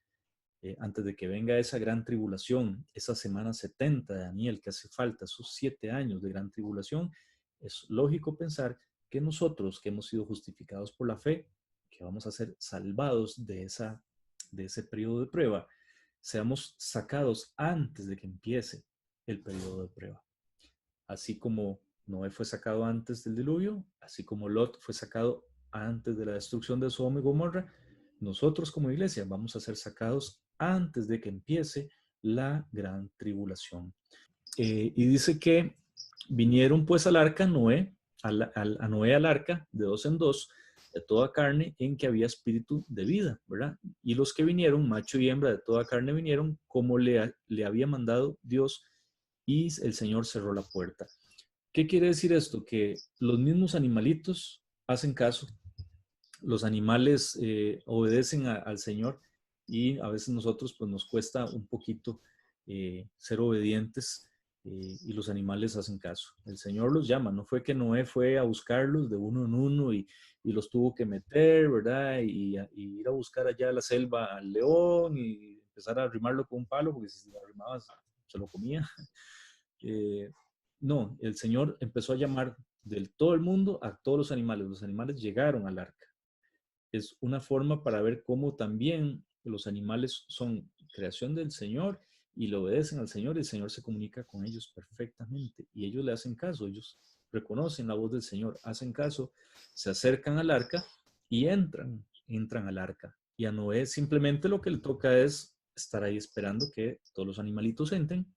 antes de que venga esa gran tribulación, esa semana 70 de Daniel que hace falta, esos 7 años de gran tribulación, es lógico pensar que nosotros que hemos sido justificados por la fe, que vamos a ser salvados de ese periodo de prueba, seamos sacados antes de que empiece el periodo de prueba. Así como Noé fue sacado antes del diluvio, así como Lot fue sacado antes de la destrucción de Sodoma y Gomorra, nosotros como iglesia vamos a ser sacados antes de que empiece la gran tribulación. Y dice que vinieron pues al arca Noé, a Noé al arca, de dos en dos, de toda carne en que había espíritu de vida, ¿verdad? Y los que vinieron, macho y hembra de toda carne vinieron, como le había mandado Dios, y el Señor cerró la puerta. ¿Qué quiere decir esto? Que los mismos animalitos hacen caso, los animales obedecen al Señor y a veces nosotros pues nos cuesta un poquito ser obedientes y los animales hacen caso. El Señor los llama, no fue que Noé fue a buscarlos de uno en uno y los tuvo que meter, ¿verdad? Y ir a buscar allá a la selva al león y empezar a arrimarlo con un palo porque si lo arrimaba se lo comía. Eh, no, el Señor empezó a llamar del todo el mundo a todos los animales. Los animales llegaron al arca. Es una forma para ver cómo también los animales son creación del Señor y le obedecen al Señor y el Señor se comunica con ellos perfectamente y ellos le hacen caso, ellos reconocen la voz del Señor, hacen caso, se acercan al arca y entran al arca. Y a Noé simplemente lo que le toca es estar ahí esperando que todos los animalitos entren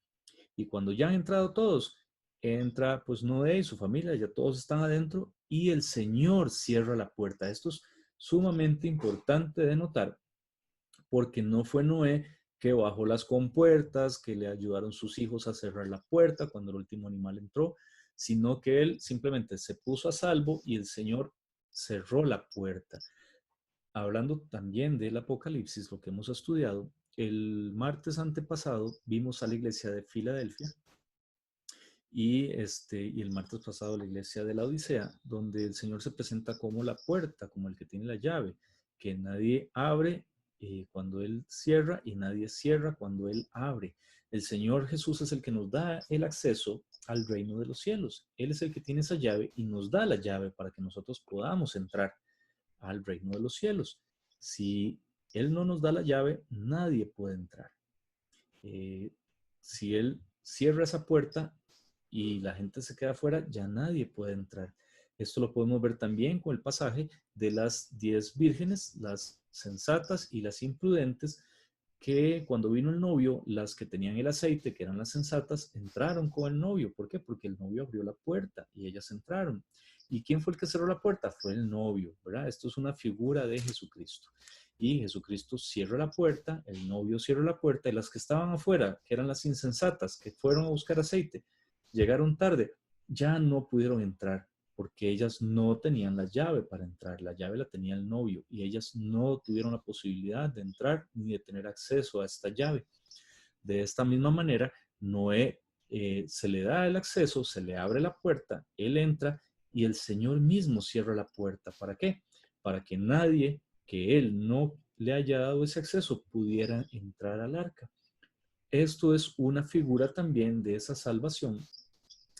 y cuando ya han entrado todos, entra pues Noé y su familia, ya todos están adentro y el Señor cierra la puerta. Esto es sumamente importante de notar porque no fue Noé que bajó las compuertas, que le ayudaron sus hijos a cerrar la puerta cuando el último animal entró, sino que él simplemente se puso a salvo y el Señor cerró la puerta. Hablando también del Apocalipsis, lo que hemos estudiado, el martes antepasado vimos a la iglesia de Filadelfia y el martes pasado la iglesia de la Odisea, donde el Señor se presenta como la puerta, como el que tiene la llave, que nadie abre cuando Él cierra y nadie cierra cuando Él abre. El Señor Jesús es el que nos da el acceso al reino de los cielos. Él es el que tiene esa llave y nos da la llave para que nosotros podamos entrar al reino de los cielos. Si Él no nos da la llave, nadie puede entrar. Si Él cierra esa puerta, y la gente se queda afuera, ya nadie puede entrar. Esto lo podemos ver también con el pasaje de las 10 vírgenes, las sensatas y las imprudentes, que cuando vino el novio, las que tenían el aceite, que eran las sensatas, entraron con el novio. ¿Por qué? Porque el novio abrió la puerta y ellas entraron. ¿Y quién fue el que cerró la puerta? Fue el novio, ¿verdad? Esto es una figura de Jesucristo. Y Jesucristo cierra la puerta, el novio cierra la puerta y las que estaban afuera, que eran las insensatas, que fueron a buscar aceite, llegaron tarde, ya no pudieron entrar porque ellas no tenían la llave para entrar, la llave la tenía el novio y ellas no tuvieron la posibilidad de entrar ni de tener acceso a esta llave. De esta misma manera, Noé se le da el acceso, se le abre la puerta, él entra y el Señor mismo cierra la puerta. ¿Para qué? Para que nadie que él no le haya dado ese acceso pudiera entrar al arca. Esto es una figura también de esa salvación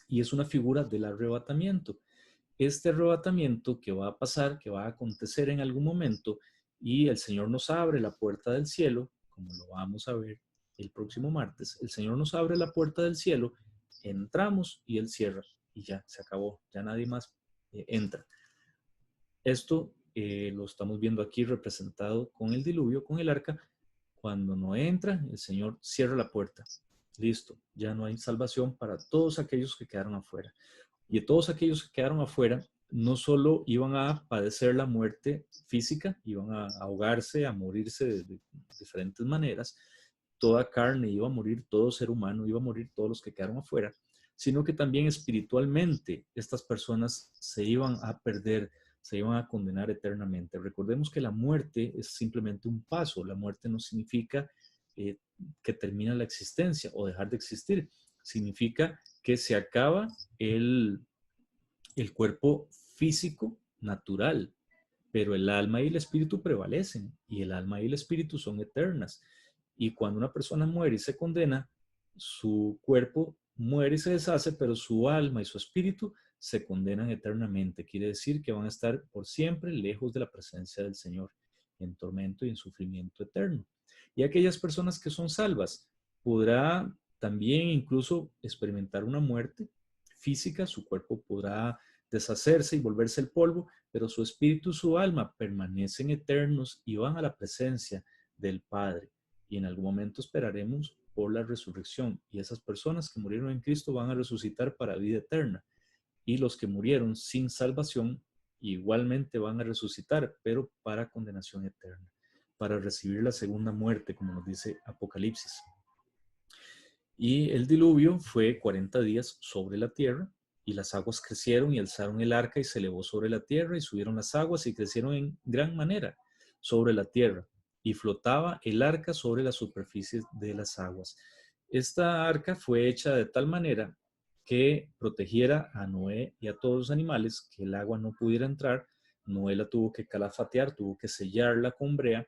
y es una figura del arrebatamiento. Este arrebatamiento que va a pasar, que va a acontecer en algún momento, y el Señor nos abre la puerta del cielo, como lo vamos a ver el próximo martes, el Señor nos abre la puerta del cielo, entramos y Él cierra, y ya, se acabó, ya nadie más entra. Esto lo estamos viendo aquí representado con el diluvio, con el arca. Cuando no entra, el Señor cierra la puerta. Listo, ya no hay salvación para todos aquellos que quedaron afuera. Y todos aquellos que quedaron afuera no solo iban a padecer la muerte física, iban a ahogarse, a morirse de diferentes maneras, toda carne iba a morir, todo ser humano iba a morir, todos los que quedaron afuera, sino que también espiritualmente estas personas se iban a perder, se iban a condenar eternamente. Recordemos que la muerte es simplemente un paso, la muerte no significa que termina la existencia o dejar de existir, significa que se acaba el cuerpo físico natural, pero el alma y el espíritu prevalecen y el alma y el espíritu son eternas. Y cuando una persona muere y se condena, su cuerpo muere y se deshace, pero su alma y su espíritu se condenan eternamente. Quiere decir que van a estar por siempre lejos de la presencia del Señor, en tormento y en sufrimiento eterno. Y aquellas personas que son salvas, podrá también incluso experimentar una muerte física, su cuerpo podrá deshacerse y volverse el polvo, pero su espíritu y su alma permanecen eternos y van a la presencia del Padre. Y en algún momento esperaremos por la resurrección. Y esas personas que murieron en Cristo van a resucitar para vida eterna. Y los que murieron sin salvación igualmente van a resucitar, pero para condenación eterna, para recibir la segunda muerte, como nos dice Apocalipsis. Y el diluvio fue 40 días sobre la tierra, y las aguas crecieron y alzaron el arca y se elevó sobre la tierra, y subieron las aguas y crecieron en gran manera sobre la tierra, y flotaba el arca sobre la superficie de las aguas. Esta arca fue hecha de tal manera que protegiera a Noé y a todos los animales, que el agua no pudiera entrar. Noé la tuvo que calafatear, tuvo que sellarla con brea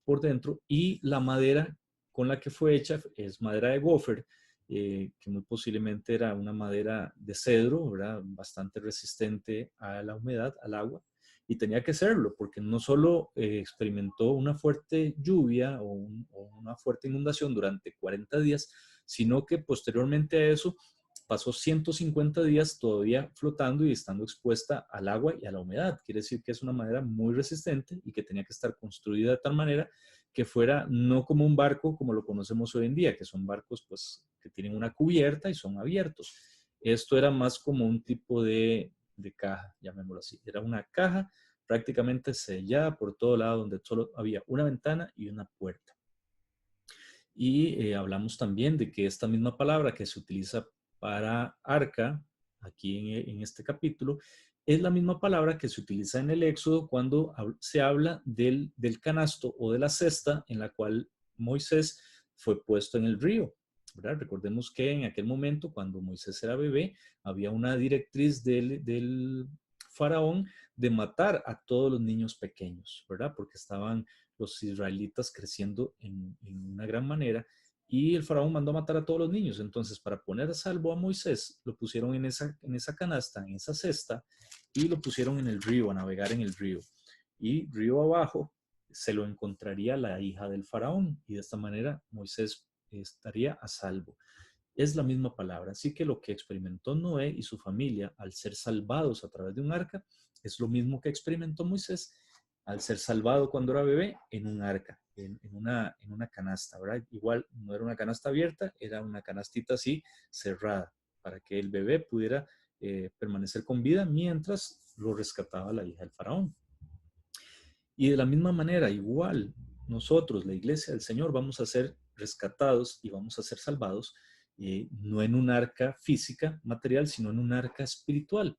por dentro, y la madera con la que fue hecha es madera de gofer, que muy posiblemente era una madera de cedro, ¿verdad? Bastante resistente a la humedad, al agua, y tenía que serlo, porque no solo experimentó una fuerte lluvia o una fuerte inundación durante 40 días, sino que posteriormente a eso pasó 150 días todavía flotando y estando expuesta al agua y a la humedad. Quiere decir que es una madera muy resistente y que tenía que estar construida de tal manera que fuera no como un barco como lo conocemos hoy en día, que son barcos pues que tienen una cubierta y son abiertos. Esto era más como un tipo de caja, llamémoslo así. Era una caja prácticamente sellada por todo lado, donde solo había una ventana y una puerta. Y hablamos también de que esta misma palabra que se utiliza para arca, aquí en este capítulo, es la misma palabra que se utiliza en el Éxodo cuando se habla del canasto o de la cesta en la cual Moisés fue puesto en el río, ¿verdad? Recordemos que en aquel momento, cuando Moisés era bebé, había una directriz del faraón de matar a todos los niños pequeños, ¿verdad? Porque estaban los israelitas creciendo en una gran manera, y el faraón mandó a matar a todos los niños. Entonces, para poner a salvo a Moisés, lo pusieron en esa canasta, en esa cesta, y lo pusieron en el río, a navegar en el río. Y río abajo se lo encontraría la hija del faraón, y de esta manera Moisés estaría a salvo. Es la misma palabra. Así que lo que experimentó Noé y su familia al ser salvados a través de un arca es lo mismo que experimentó Moisés al ser salvado cuando era bebé en un arca, en una canasta, ¿verdad? Igual no era una canasta abierta, era una canastita así cerrada para que el bebé pudiera permanecer con vida mientras lo rescataba la hija del faraón. Y de la misma manera, igual, nosotros, la iglesia del Señor, vamos a ser rescatados y vamos a ser salvados, no en un arca física, material, sino en un arca espiritual.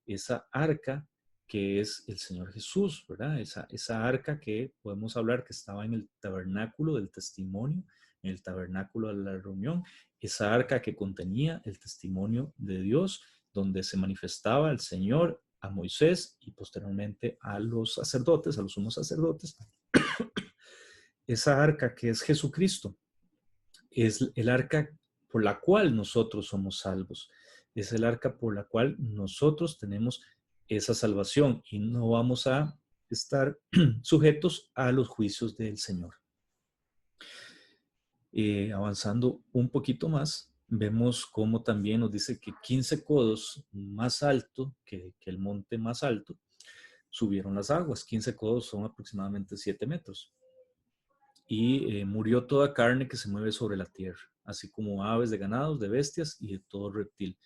Esa arca que es el Señor Jesús, ¿verdad? Esa arca que podemos hablar que estaba en el tabernáculo del testimonio, en el tabernáculo de la reunión, esa arca que contenía el testimonio de Dios, donde se manifestaba el Señor a Moisés y posteriormente a los sacerdotes, a los sumos sacerdotes. Esa arca que es Jesucristo, es el arca por la cual nosotros somos salvos. Es el arca por la cual nosotros tenemos esa salvación y no vamos a estar sujetos a los juicios del Señor. Avanzando un poquito más, vemos cómo también nos dice que 15 codos más alto que el monte más alto, subieron las aguas. 15 codos son aproximadamente 7 metros. Y murió toda carne que se mueve sobre la tierra, así como aves de ganados, de bestias y de todo reptil.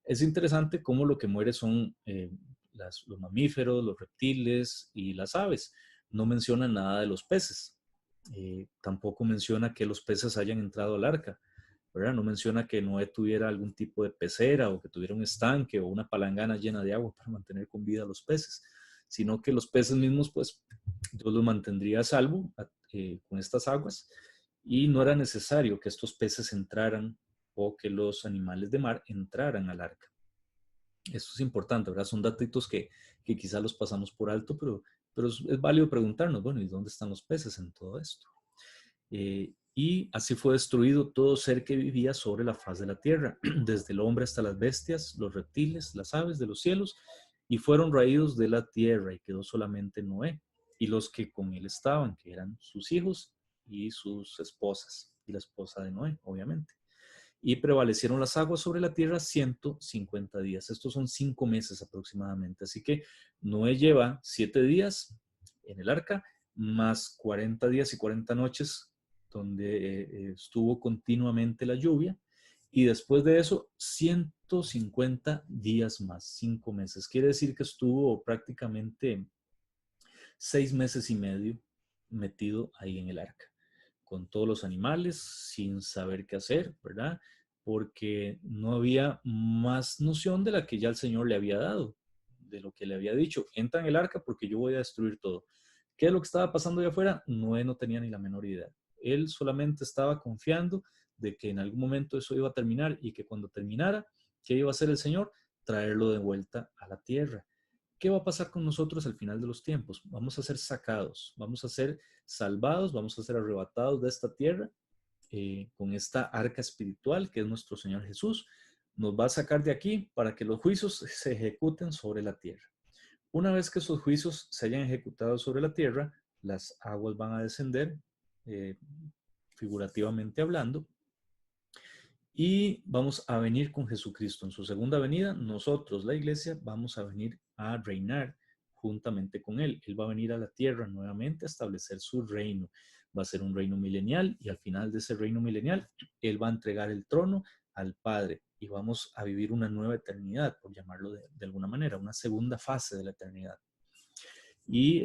Es interesante cómo lo que muere son los mamíferos, los reptiles y las aves. No menciona nada de los peces. Tampoco menciona que los peces hayan entrado al arca, ¿verdad? No menciona que Noé tuviera algún tipo de pecera o que tuviera un estanque o una palangana llena de agua para mantener con vida a los peces, sino que los peces mismos, pues, Dios los mantendría a salvo con estas aguas y no era necesario que estos peces entraran o que los animales de mar entraran al arca. Esto es importante, ¿verdad? Son datos que quizás los pasamos por alto, pero es válido preguntarnos, bueno, ¿y dónde están los peces en todo esto? Y así fue destruido todo ser que vivía sobre la faz de la tierra, desde el hombre hasta las bestias, los reptiles, las aves de los cielos, y fueron raídos de la tierra, y quedó solamente Noé, y los que con él estaban, que eran sus hijos y sus esposas, y la esposa de Noé, obviamente. Y prevalecieron las aguas sobre la tierra 150 días. Estos son 5 meses aproximadamente. Así que Noé lleva 7 días en el arca, más 40 días y 40 noches donde estuvo continuamente la lluvia. Y después de eso, 150 días más, 5 meses. Quiere decir que estuvo prácticamente 6 meses y medio metido ahí en el arca, con todos los animales, sin saber qué hacer, ¿verdad? Porque no había más noción de la que ya el Señor le había dado, de lo que le había dicho. Entra en el arca porque yo voy a destruir todo. ¿Qué es lo que estaba pasando allá afuera? Noé no tenía ni la menor idea. Él solamente estaba confiando de que en algún momento eso iba a terminar y que cuando terminara, ¿qué iba a hacer el Señor? Traerlo de vuelta a la tierra. ¿Qué va a pasar con nosotros al final de los tiempos? Vamos a ser sacados, vamos a ser salvados, vamos a ser arrebatados de esta tierra con esta arca espiritual que es nuestro Señor Jesús. Nos va a sacar de aquí para que los juicios se ejecuten sobre la tierra. Una vez que esos juicios se hayan ejecutado sobre la tierra, las aguas van a descender, eh, figurativamente hablando, y vamos a venir con Jesucristo. En su segunda venida, nosotros, la iglesia, vamos a venir a reinar juntamente con Él. Él va a venir a la tierra nuevamente a establecer su reino. Va a ser un reino milenial y al final de ese reino milenial, Él va a entregar el trono al Padre y vamos a vivir una nueva eternidad, por llamarlo de alguna manera, una segunda fase de la eternidad. Y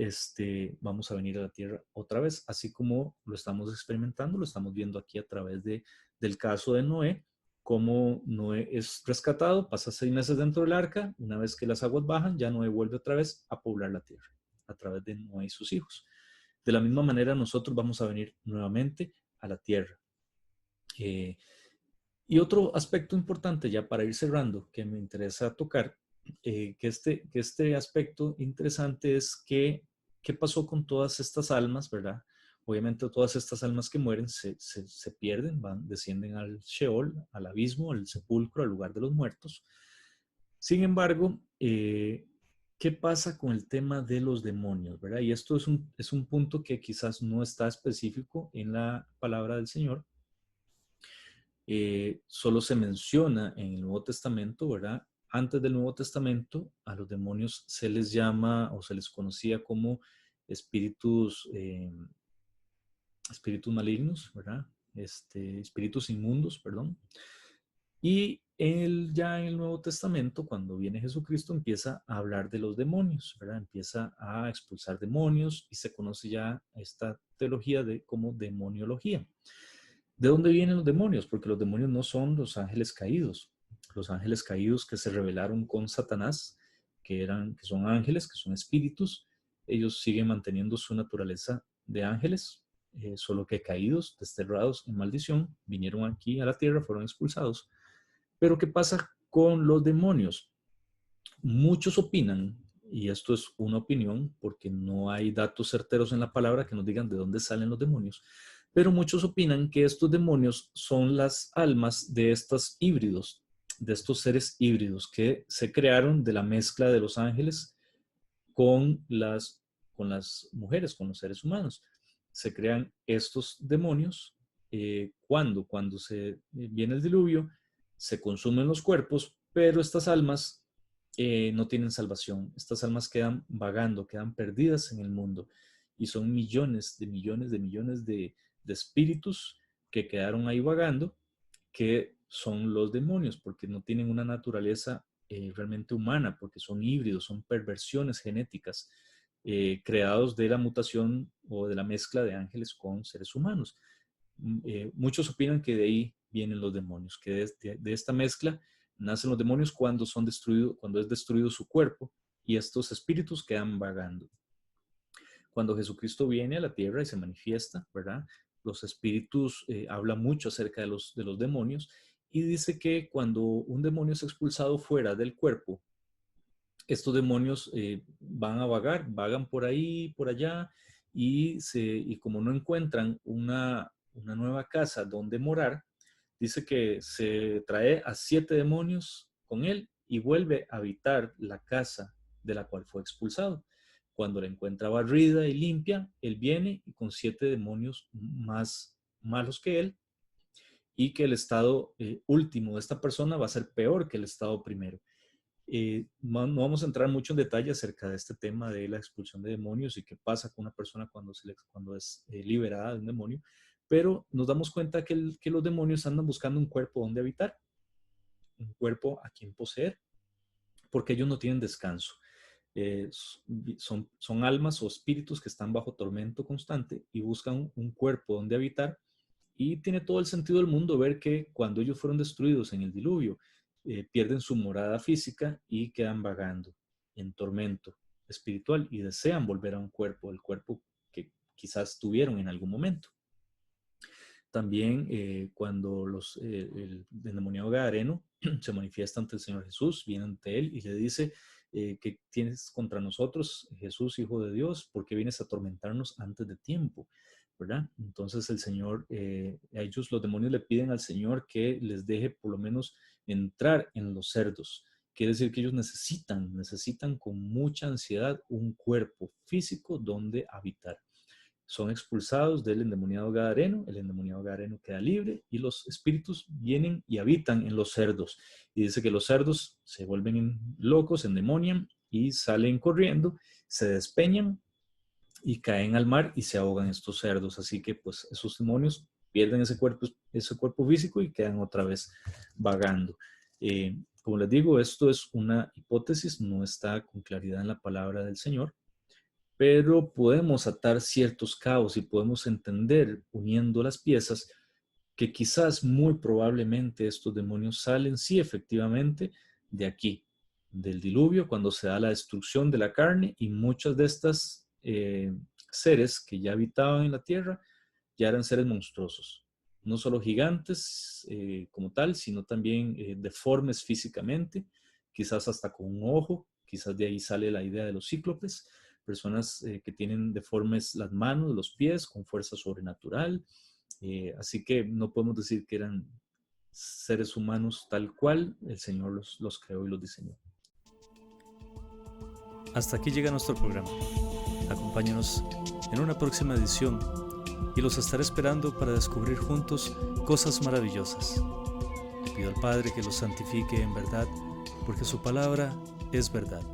vamos a venir a la tierra otra vez, así como lo estamos experimentando, lo estamos viendo aquí a través del caso de Noé, cómo Noé es rescatado, pasa 6 meses dentro del arca, una vez que las aguas bajan, ya Noé vuelve otra vez a poblar la tierra, a través de Noé y sus hijos. De la misma manera, nosotros vamos a venir nuevamente a la tierra. Y otro aspecto importante, ya para ir cerrando, que me interesa tocar, que este aspecto interesante es que, ¿qué pasó con todas estas almas, verdad? Obviamente todas estas almas que mueren se pierden, descienden al Sheol, al abismo, al sepulcro, al lugar de los muertos. Sin embargo, ¿qué pasa con el tema de los demonios, verdad? Y esto es un punto que quizás no está específico en la palabra del Señor. Solo se menciona en el Nuevo Testamento, ¿verdad? Antes del Nuevo Testamento, a los demonios se les llama o se les conocía como espíritus, espíritus malignos, ¿verdad? Espíritus inmundos, perdón. Y ya en el Nuevo Testamento, cuando viene Jesucristo, empieza a hablar de los demonios, ¿verdad? Empieza a expulsar demonios y se conoce ya esta teología como demoniología. ¿De dónde vienen los demonios? Porque los demonios no son los ángeles caídos. Los ángeles caídos que se rebelaron con Satanás, que son ángeles, que son espíritus, ellos siguen manteniendo su naturaleza de ángeles, solo que caídos, desterrados en maldición, vinieron aquí a la tierra, fueron expulsados. Pero ¿qué pasa con los demonios? Muchos opinan, y esto es una opinión porque no hay datos certeros en la palabra que nos digan de dónde salen los demonios, pero muchos opinan que estos demonios son las almas de estos híbridos, de estos seres híbridos que se crearon de la mezcla de los ángeles con las mujeres, con los seres humanos. Se crean estos demonios cuando viene el diluvio, se consumen los cuerpos, pero estas almas no tienen salvación. Estas almas quedan vagando, quedan perdidas en el mundo. Y son millones de espíritus que quedaron ahí vagando, que son los demonios, porque no tienen una naturaleza realmente humana, porque son híbridos, son perversiones genéticas creados de la mutación o de la mezcla de ángeles con seres humanos. Muchos opinan que de ahí vienen los demonios, que de esta mezcla nacen los demonios cuando es destruido su cuerpo y estos espíritus quedan vagando. Cuando Jesucristo viene a la tierra y se manifiesta, ¿verdad? Los espíritus hablan mucho acerca de los demonios y dice que cuando un demonio es expulsado fuera del cuerpo, estos demonios van a vagan por ahí, por allá, y como no encuentran una nueva casa donde morar, dice que se trae a 7 demonios con él y vuelve a habitar la casa de la cual fue expulsado. Cuando la encuentra barrida y limpia, él viene y con 7 demonios más malos que él, y que el estado último de esta persona va a ser peor que el estado primero. No vamos a entrar mucho en detalle acerca de este tema de la expulsión de demonios y qué pasa con una persona cuando es liberada de un demonio, pero nos damos cuenta que los demonios andan buscando un cuerpo donde habitar, un cuerpo a quien poseer, porque ellos no tienen descanso. Son almas o espíritus que están bajo tormento constante y buscan un cuerpo donde habitar, y tiene todo el sentido del mundo ver que cuando ellos fueron destruidos en el diluvio, pierden su morada física y quedan vagando en tormento espiritual y desean volver a un cuerpo, el cuerpo que quizás tuvieron en algún momento. También cuando el endemoniado gadareno se manifiesta ante el Señor Jesús, viene ante él y le dice, ¿qué tienes contra nosotros, Jesús, Hijo de Dios? ¿Por qué vienes a atormentarnos antes de tiempo? ¿Verdad? Entonces el Señor, los demonios le piden al Señor que les deje por lo menos entrar en los cerdos. Quiere decir que ellos necesitan con mucha ansiedad un cuerpo físico donde habitar. Son expulsados del endemoniado gadareno, el endemoniado gadareno queda libre y los espíritus vienen y habitan en los cerdos. Y dice que los cerdos se vuelven locos, endemonian y salen corriendo, se despeñan y caen al mar y se ahogan estos cerdos. Así que pues esos demonios pierden ese cuerpo físico y quedan otra vez vagando. Como les digo, esto es una hipótesis, no está con claridad en la palabra del Señor, pero podemos atar ciertos cabos y podemos entender, uniendo las piezas, que quizás muy probablemente estos demonios salen, sí, efectivamente, de aquí, del diluvio, cuando se da la destrucción de la carne, y muchas de estas seres que ya habitaban en la tierra ya eran seres monstruosos, no solo gigantes como tal, sino también deformes físicamente, quizás hasta con un ojo, quizás de ahí sale la idea de los cíclopes, personas que tienen deformes las manos, los pies, con fuerza sobrenatural. Así que no podemos decir que eran seres humanos tal cual, el Señor los creó y los diseñó. Hasta aquí llega nuestro programa. Acompáñanos en una próxima edición y los estaré esperando para descubrir juntos cosas maravillosas. Le pido al Padre que los santifique en verdad, porque su palabra es verdad.